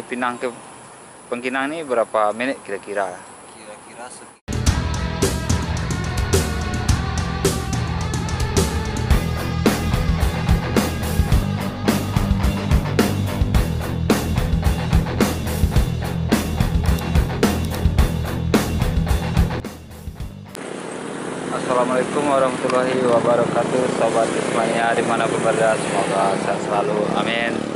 Pinang ke Bangkinang ini berapa menit kira-kira? Kira-kira Assalamualaikum warahmatullahi wabarakatuh, sobat Ismania dimanapun berada, semoga sehat selalu, amin.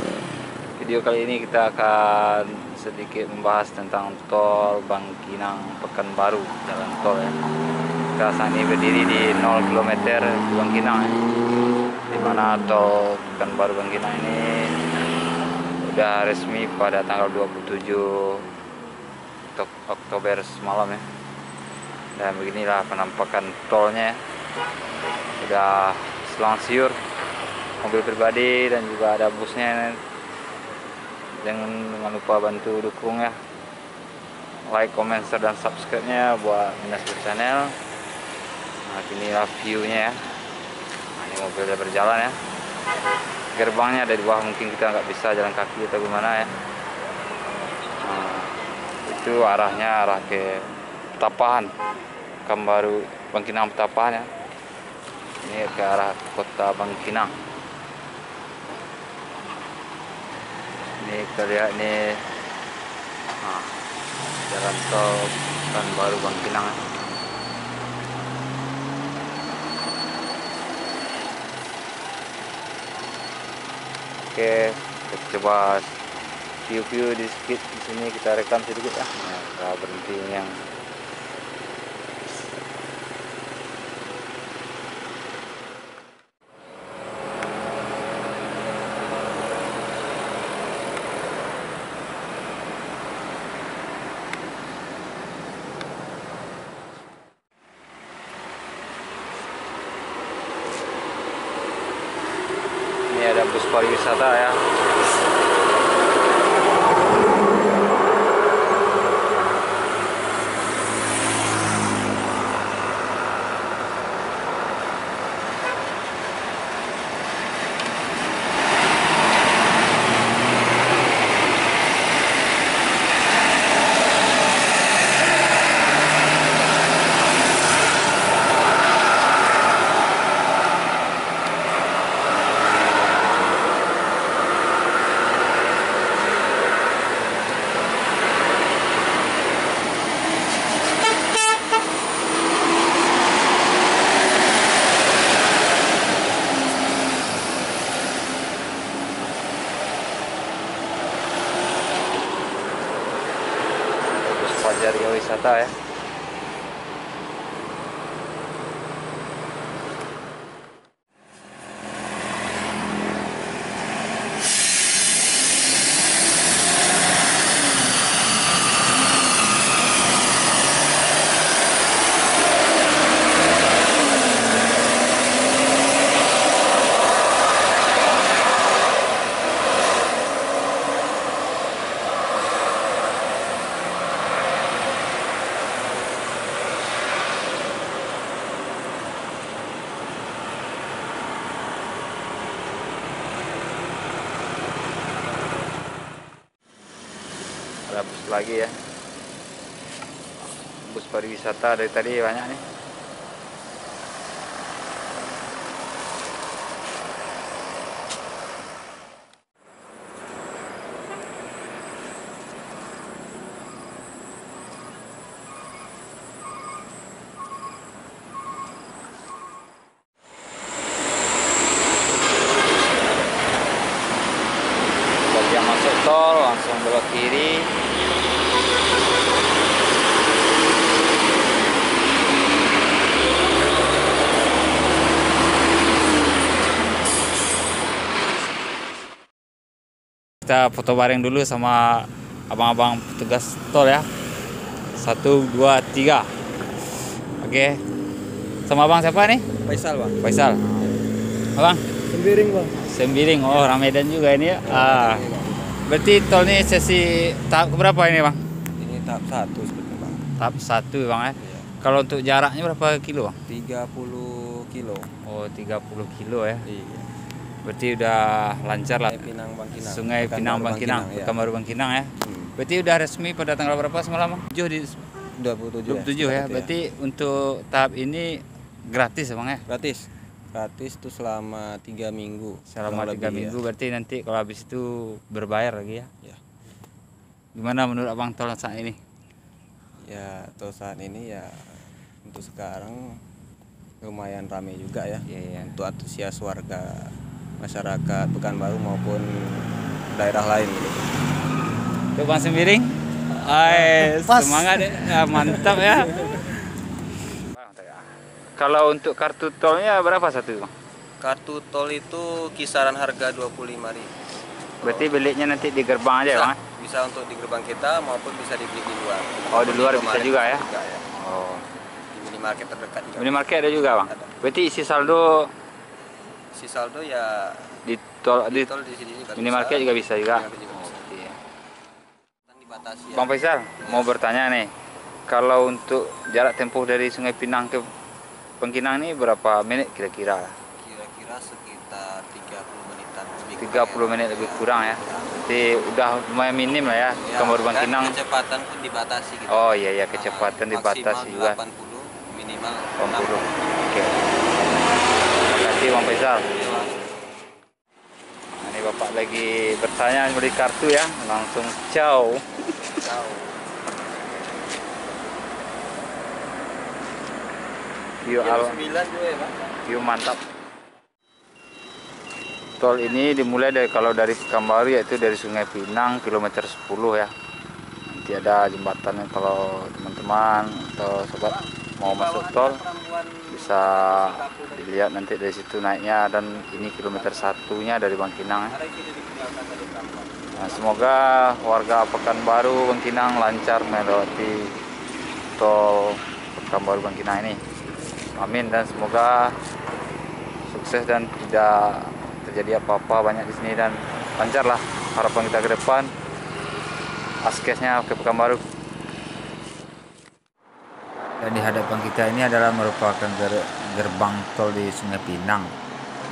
Video kali ini kita akan sedikit membahas tentang tol Bangkinang Pekanbaru, jalan tol ya. Kita saat ini berdiri di 0 km di Bangkinang ya, dimana tol Pekanbaru Bangkinang ini udah resmi pada tanggal 27 Oktober semalam ya. Dan beginilah penampakan tolnya, udah selang siur, mobil pribadi dan juga ada busnya. Jangan lupa bantu dukung ya, like, comment, share, dan subscribe nya buat Minas Channel. Nah, inilah view nya ya. Nah, ini mobilnya berjalan ya, gerbangnya ada di bawah, mungkin kita nggak bisa jalan kaki atau gimana ya. Nah, itu arahnya arah ke Petapahan, Pekanbaru Bangkinang Petapahan ya. Ini ke arah kota Bangkinang. Ini kita lihat nih, nah, jalan tol Pekanbaru Bangkinang ya. Oke, kita coba view di sini kita rekam sedikit ya. Nah, kita berhenti yang ini ada bus pariwisata ya. Fajar wisata ya. Ada bus lagi ya, bus pariwisata dari tadi banyak nih. Bagi yang masuk tol langsung belok kiri. Kita foto bareng dulu sama abang-abang petugas tol ya. 1, 2, 3. Oke. Sama abang siapa nih? Faisal, Bang. Faisal. Abang? Sembiring, Bang. Sembiring. Oh, Ramedan juga ini ya. Berarti tol ini sesi tahap berapa ini, Bang? Ini tahap 1 sebenarnya, Bang. Tahap 1, Bang ya. Iya. Kalau untuk jaraknya berapa kilo, Bang? 30 kilo. Oh, 30 kilo ya. Iya. Berarti udah lancar lah. Pinang Bangkinang. Sungai Pinang Bangkinang, ya. Pekanbaru Bangkinang ya. Hmm. Berarti udah resmi pada tanggal berapa semalam? 7 di 27 27 ya. Berarti untuk tahap ini gratis Bang ya? gratis. Gratis tuh selama 3 minggu. Selama kurang 3 lebih, minggu berarti nanti kalau habis itu berbayar lagi ya. Ya. Gimana menurut Abang tol saat ini? Ya, tol saat ini ya untuk sekarang lumayan ramai juga ya. Iya, iya. Untuk antusias warga masyarakat Pekanbaru maupun daerah lain gitu. Untuk Bang Sembiring? Semangat ya, mantap ya. Kalau untuk kartu tolnya berapa satu Bang? Kartu tol itu kisaran harga 25.000. Berarti belinya nanti di gerbang aja Bang? Bisa untuk di gerbang kita maupun bisa dibeli di luar. Oh, di luar bisa juga ya? ya. Oh. Di minimarket terdekat juga. Minimarket ada juga Bang? Ada. Berarti isi saldo Si saldo ya di tol di tol di sini juga minimarket juga bisa juga? Minimarket juga bisa. Oke. Kan dibatasi ya. Bang Faisal, mau bertanya nih, kalau untuk jarak tempuh dari Sungai Pinang ke Bangkinang ini berapa menit kira-kira? Kira-kira sekitar 30 menitan lebih 30 menit lebih kurang ya. Jadi udah lumayan minim lah ya, Pekanbaru Bangkinang. Kecepatan pun dibatasi gitu. Oh iya ya, kecepatan dibatasi juga. Maksimal 80, minimal 80. Oke. Terima kasih Bang Faisal. Nah, ini Bapak lagi bertanya beli kartu ya, langsung ciao. View alam, 9 juga ya, Pak. view mantap. Tol ini dimulai dari kalau dari Pekanbaru yaitu dari Sungai Pinang kilometer 10 ya. Nanti ada jembatannya kalau teman-teman atau sobat mau masuk tol bisa dilihat nanti dari situ naiknya, dan ini kilometer satunya dari Bangkinang ya. Nah, semoga warga Pekanbaru Bangkinang lancar melewati tol Pekanbaru Bangkinang ini. Amin, dan semoga sukses dan tidak terjadi apa-apa banyak di sini dan lancar lah harapan kita ke depan. Askesnya ke Pekanbaru. Dan di hadapan kita ini adalah merupakan gerbang tol di Sungai Pinang.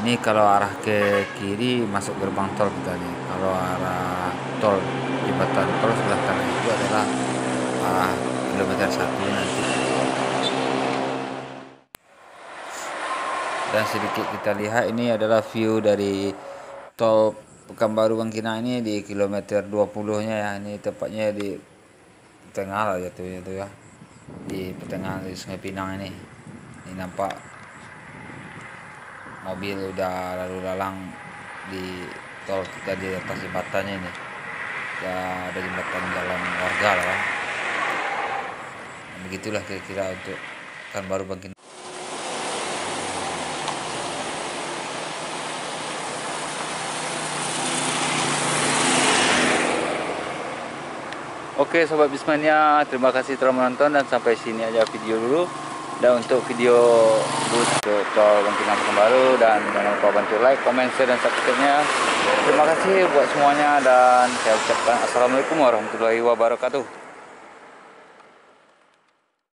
Ini kalau arah ke kiri masuk gerbang tol kita nih. Kalau arah tol jembatan tol sebelah kanan itu adalah arah kilometer 1 nanti. Dan sedikit kita lihat ini adalah view dari tol Pekanbaru Bangkinang ini di kilometer 20-nya ya. Ini tepatnya di tengah lah jatuhnya itu ya. Di pertengahan di Sungai Pinang ini. Ini nampak mobil udah lalu lalang di tol kita di atas jembatannya ini. Ya, ada jembatan jalan warga lah ya. Dan begitulah kira-kira untuk Pekanbaru Bangkinang. Oke Sobat Bismania, terima kasih telah menonton dan sampai sini aja video dulu. Dan untuk video bus ke tol Bangkinang Pekanbaru, dan jangan lupa bantu like, comment, share, dan subscribe-nya. Terima kasih buat semuanya dan saya ucapkan Assalamualaikum warahmatullahi wabarakatuh.